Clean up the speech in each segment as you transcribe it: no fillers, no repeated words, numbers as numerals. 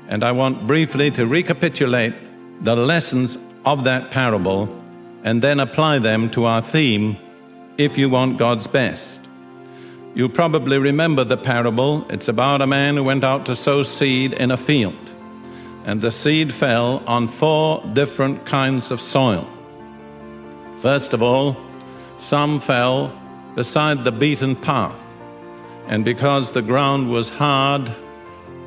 And I want briefly to recapitulate the lessons of that parable and then apply them to our theme, if you want God's best. You probably remember the parable. It's about a man who went out to sow seed in a field. And the seed fell on 4 different kinds of soil. First of all, some fell beside the beaten path. And because the ground was hard,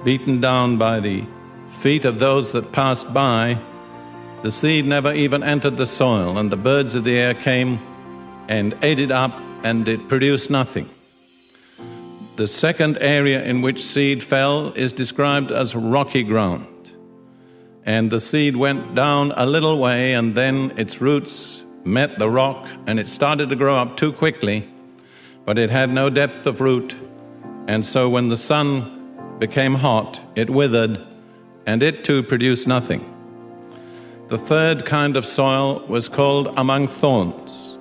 beaten down by the feet of those that passed by, the seed never even entered the soil, and the birds of the air came and ate it up, and it produced nothing. The second area in which seed fell is described as rocky ground. And the seed went down a little way, and then its roots met the rock, and it started to grow up too quickly, but it had no depth of root. And so when the sun became hot, it withered, and it too produced nothing. The third kind of soil was called among thorns.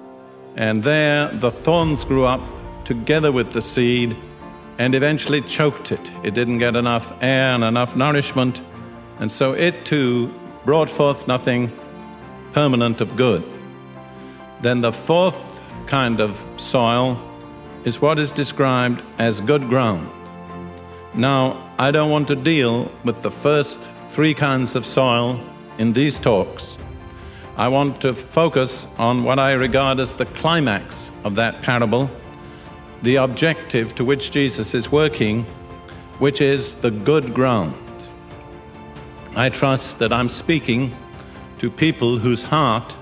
And there the thorns grew up together with the seed and eventually choked it. It didn't get enough air and enough nourishment, and so it too brought forth nothing permanent of good. Then the fourth kind of soil is what is described as good ground. Now, I don't want to deal with the first 3 kinds of soil in these talks. I want to focus on what I regard as the climax of that parable, the objective to which Jesus is working, which is the good ground. I trust that I'm speaking to people whose heart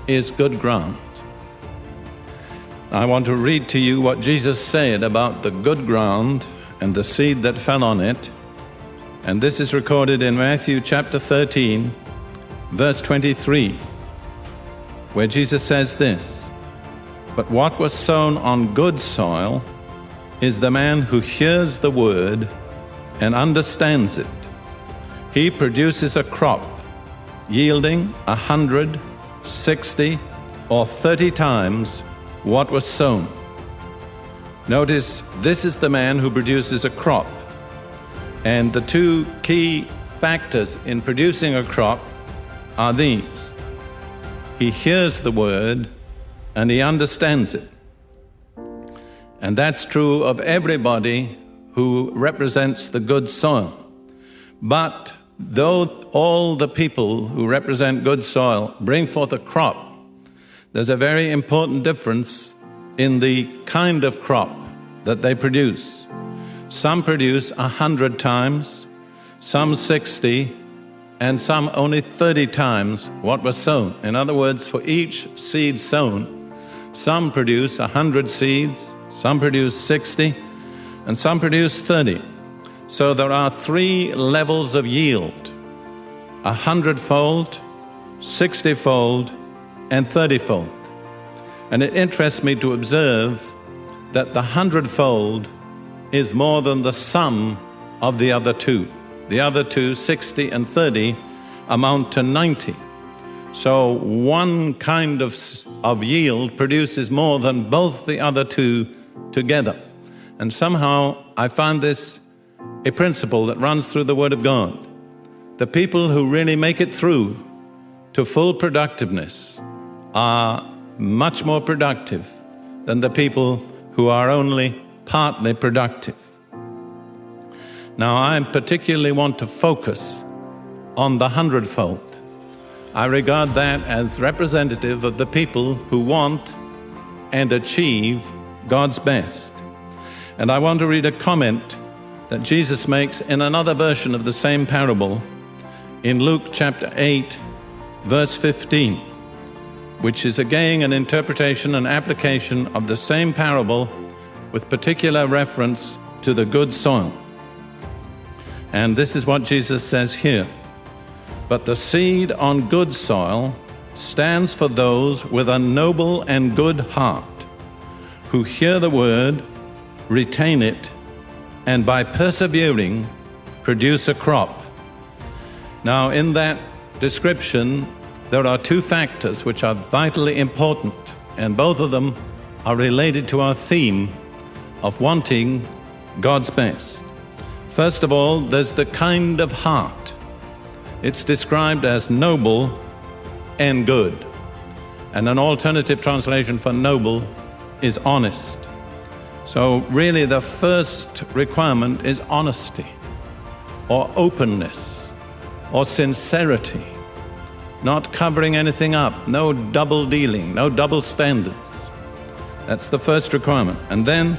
is good ground. I want to read to you what Jesus said about the good ground and the seed that fell on it. And this is recorded in Matthew chapter 13, verse 23, where Jesus says this: "But what was sown on good soil is the man who hears the word and understands it. He produces a crop yielding 100, 60, or 30 times what was sown." Notice, this is the man who produces a crop. And the 2 key factors in producing a crop are these: he hears the word and he understands it. And that's true of everybody who represents the good soil. But though all the people who represent good soil bring forth a crop, there's a very important difference in the kind of crop that they produce. Some produce 100 times, some 60, and some only 30 times what was sown. In other words, for each seed sown, some produce 100 seeds, some produce 60, and some produce 30. So there are 3 levels of yield: 100-fold, 60-fold, and 30-fold. And it interests me to observe that the 100-fold is more than the sum of the other 2. The other 2, 60 and 30, amount to 90. So one kind of yield produces more than both the other 2 together. And somehow I find this a principle that runs through the Word of God. The people who really make it through to full productiveness are much more productive than the people who are only partly productive. Now, I particularly want to focus on the 100-fold. I regard that as representative of the people who want and achieve God's best. And I want to read a comment that Jesus makes in another version of the same parable in Luke chapter 8, verse 15, which is again an interpretation and application of the same parable with particular reference to the good soil. And this is what Jesus says here: "But the seed on good soil stands for those with a noble and good heart, who hear the word, retain it, and by persevering produce a crop." Now, in that description, there are 2 factors which are vitally important, and both of them are related to our theme of wanting God's best. First of all, there's the kind of heart. It's described as noble and good. And an alternative translation for noble is honest. So really the first requirement is honesty, or openness, or sincerity, not covering anything up, no double dealing, no double standards. That's the first requirement. And then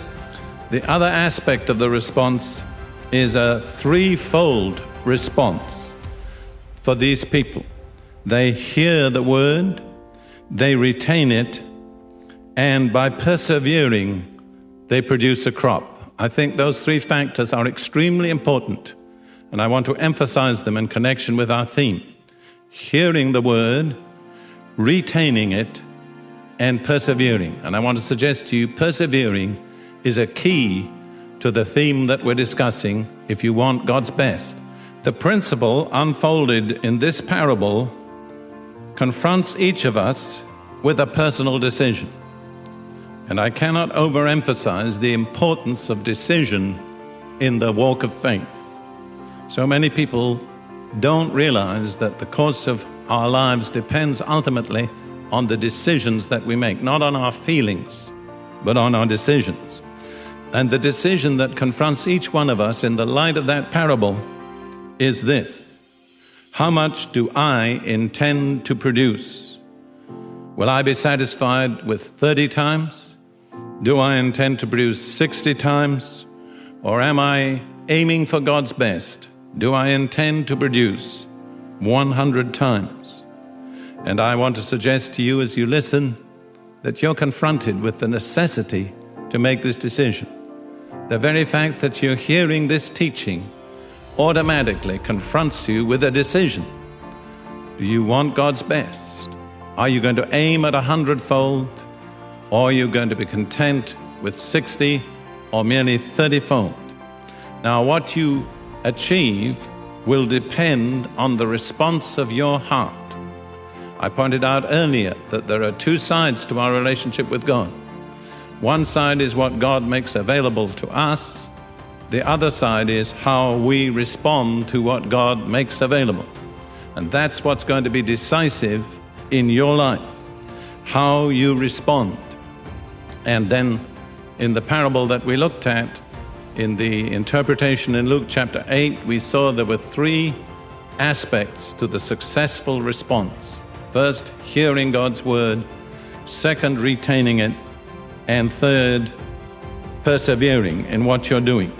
the other aspect of the response is a threefold response for these people. They hear the word, they retain it, and by persevering, they produce a crop. I think those three factors are extremely important, and I want to emphasize them in connection with our theme. Hearing the word, retaining it, and persevering. And I want to suggest to you, persevering is a key to the theme that we're discussing if you want God's best. The principle unfolded in this parable confronts each of us with a personal decision. And I cannot overemphasize the importance of decision in the walk of faith. So many people don't realize that the course of our lives depends ultimately on the decisions that we make, not on our feelings, but on our decisions. And the decision that confronts each one of us in the light of that parable is this: how much do I intend to produce? Will I be satisfied with 30 times? Do I intend to produce 60 times? Or am I aiming for God's best? Do I intend to produce 100 times? And I want to suggest to you as you listen that you're confronted with the necessity to make this decision. The very fact that you're hearing this teaching automatically confronts you with a decision. Do you want God's best? Are you going to aim at 100-fold? Or are you going to be content with 60 or merely 30-fold? Now, what you achieve will depend on the response of your heart. I pointed out earlier that there are two sides to our relationship with God. One side is what God makes available to us. The other side is how we respond to what God makes available. And that's what's going to be decisive in your life, how you respond. And then in the parable that we looked at, in the interpretation in Luke chapter 8, we saw there were three aspects to the successful response. First, hearing God's word. Second, retaining it. And third, persevering in what you're doing.